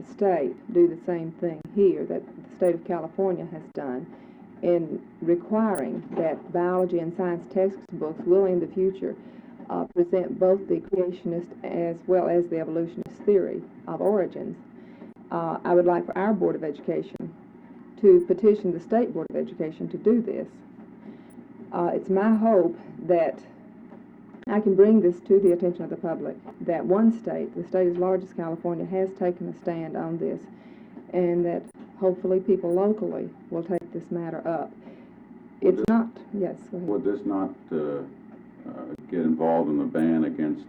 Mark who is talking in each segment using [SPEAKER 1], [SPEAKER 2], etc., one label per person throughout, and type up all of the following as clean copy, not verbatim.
[SPEAKER 1] the state do the same thing here that the state of California has done in requiring that biology and science textbooks will in the future present both the creationist as well as the evolutionist theory of origins. I would like for our Board of Education to petition the State Board of Education to do this. It's my hope that I can bring this to the attention of the public, that one state, the state as large as California, has taken a stand on this, and that hopefully people locally will take this matter up. It's not, yes, go ahead.
[SPEAKER 2] Would this not get involved in the ban against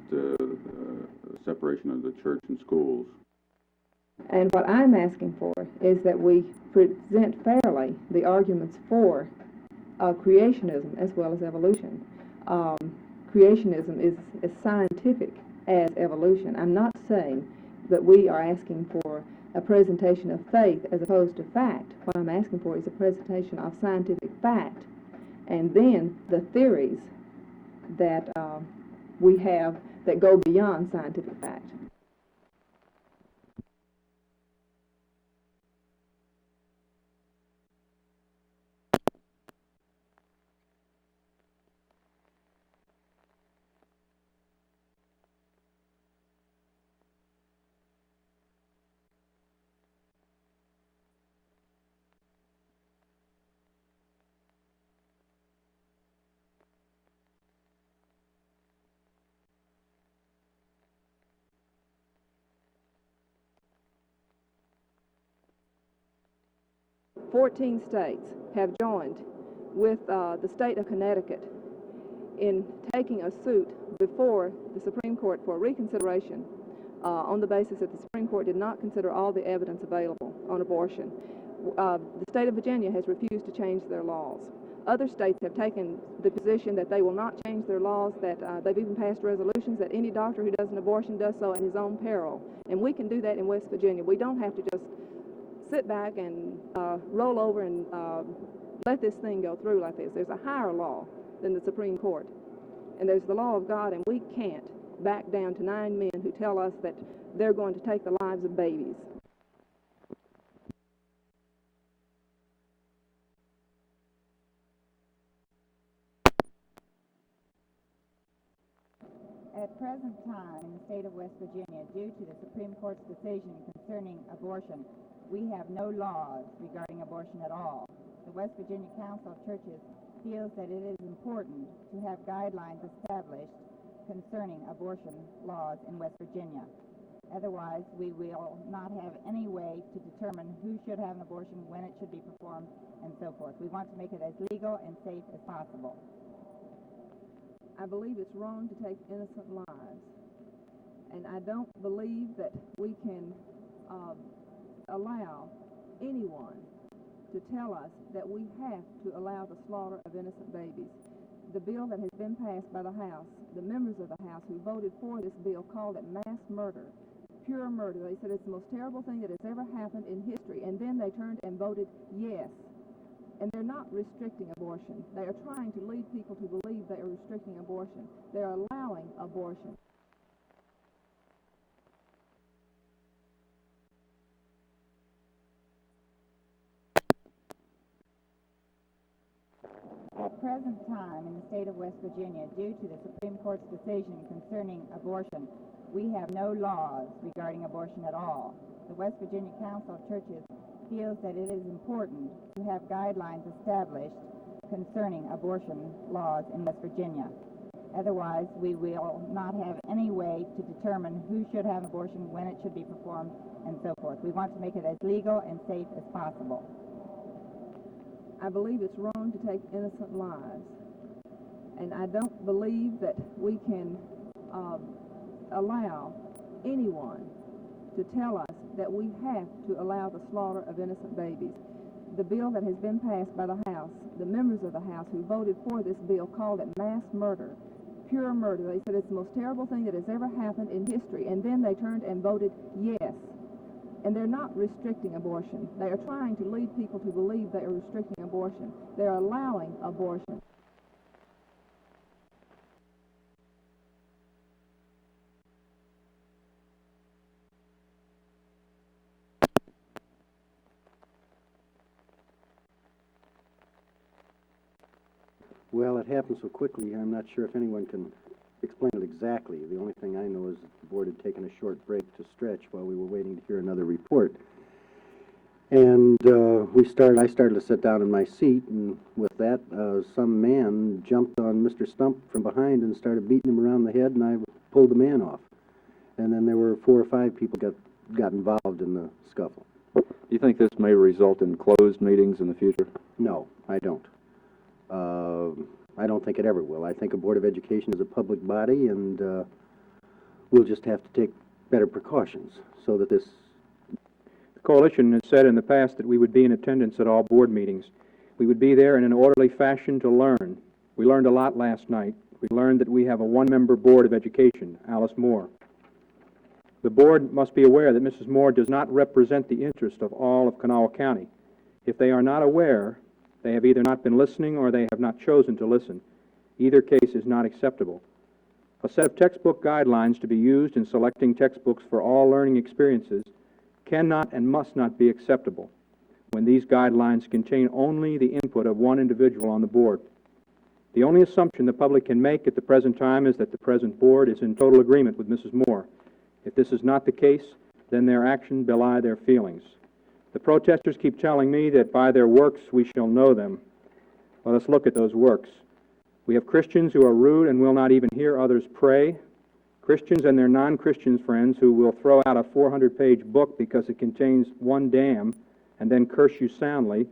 [SPEAKER 2] separation of the church and schools?
[SPEAKER 1] And what I'm asking for is that we present fairly the arguments for creationism as well as evolution. Creationism is as scientific as evolution. I'm not saying that we are asking for a presentation of faith as opposed to fact. What I'm asking for is a presentation of scientific fact, and then the theories that we have that go beyond scientific fact. Fourteen states have joined with the state of Connecticut in taking a suit before the Supreme Court for reconsideration on the basis that the Supreme Court did not consider all the evidence available on abortion. The state of Virginia has refused to change their laws. Other states have taken the position that they will not change their laws, that they've even passed resolutions that any doctor who does an abortion does so at his own peril. And we can do that in West Virginia. We don't have to just sit back and roll over and let this thing go through like this. There's a higher law than the Supreme Court, and there's the law of God, and we can't back down to 9 men who tell us that they're going to take the lives of babies.
[SPEAKER 3] At present time, in the state of West Virginia, due to the Supreme Court's decision concerning abortion, we have no laws regarding abortion at all. The West Virginia Council of Churches feels that it is important to have guidelines established concerning abortion laws in West Virginia. Otherwise, we will not have any way to determine who should have an abortion, when it should be performed, and so forth. We want to make it as legal and safe as possible.
[SPEAKER 1] I believe it's wrong to take innocent lives, and I don't believe that we can allow anyone to tell us that we have to allow the slaughter of innocent babies. The bill that has been passed by the House, the members of the House who voted for this bill called it mass murder, pure murder. They said it's the most terrible thing that has ever happened in history, and then they turned and voted yes. And they're not restricting abortion. They are trying to lead people to believe they are restricting abortion. They're allowing abortion.
[SPEAKER 3] At present time, in the state of West Virginia, due to the Supreme Court's decision concerning abortion, we have no laws regarding abortion at all. The West Virginia Council of Churches feels that it is important to have guidelines established concerning abortion laws in West Virginia. Otherwise, we will not have any way to determine who should have an abortion, when it should be performed, and so forth. We want to make it as legal and safe as possible.
[SPEAKER 1] I believe it's wrong to take innocent lives, and I don't believe that we can allow anyone to tell us that we have to allow the slaughter of innocent babies. The bill that has been passed by the House, the members of the House who voted for this bill called it mass murder, pure murder. They said it's the most terrible thing that has ever happened in history, and then they turned and voted yes. And they're not restricting abortion. They are trying to lead people to believe they are restricting abortion. They're allowing abortion.
[SPEAKER 4] Well, it happened so quickly, I'm not sure if anyone can explain it exactly. The only thing I know is that the board had taken a short break to stretch while we were waiting to hear another report. And I started to sit down in my seat, and with that, some man jumped on Mr. Stump from behind and started beating him around the head, and I pulled the man off. And then there were 4 or 5 people got involved in the scuffle.
[SPEAKER 5] Do you think this may result in closed meetings in the future?
[SPEAKER 4] No, I don't. I don't think it ever will. I think a Board of Education is a public body, and we'll just have to take better precautions so that this...
[SPEAKER 6] The coalition has said in the past that we would be in attendance at all board meetings. We would be there in an orderly fashion to learn. We learned a lot last night. We learned that we have a one-member Board of Education, Alice Moore. The board must be aware that Mrs. Moore does not represent the interest of all of Kanawha County. If they are not aware, they have either not been listening or they have not chosen to listen. Either case is not acceptable. A set of textbook guidelines to be used in selecting textbooks for all learning experiences cannot and must not be acceptable when these guidelines contain only the input of one individual on the board. The only assumption the public can make at the present time is that the present board is in total agreement with Mrs. Moore. If this is not the case, then their actions belie their feelings. The protesters keep telling me that by their works we shall know them. Let us look at those works. We have Christians who are rude and will not even hear others pray. Christians and their non-Christian friends who will throw out a 400-page book because it contains one damn and then curse you soundly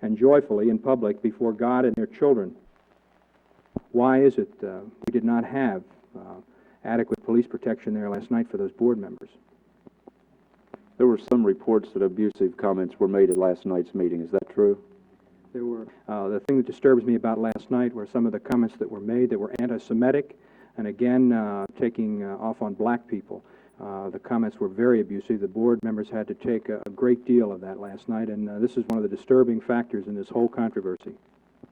[SPEAKER 6] and joyfully in public before God and their children. Why is it we did not have adequate police protection there last night for those board members?
[SPEAKER 5] There were some reports that abusive comments were made at last night's meeting. Is that true?
[SPEAKER 6] There were. The thing that disturbs me about last night were some of the comments that were made that were anti-Semitic, and again, taking off on black people. The comments were very abusive. The board members had to take a great deal of that last night, and this is one of the disturbing factors in this whole controversy.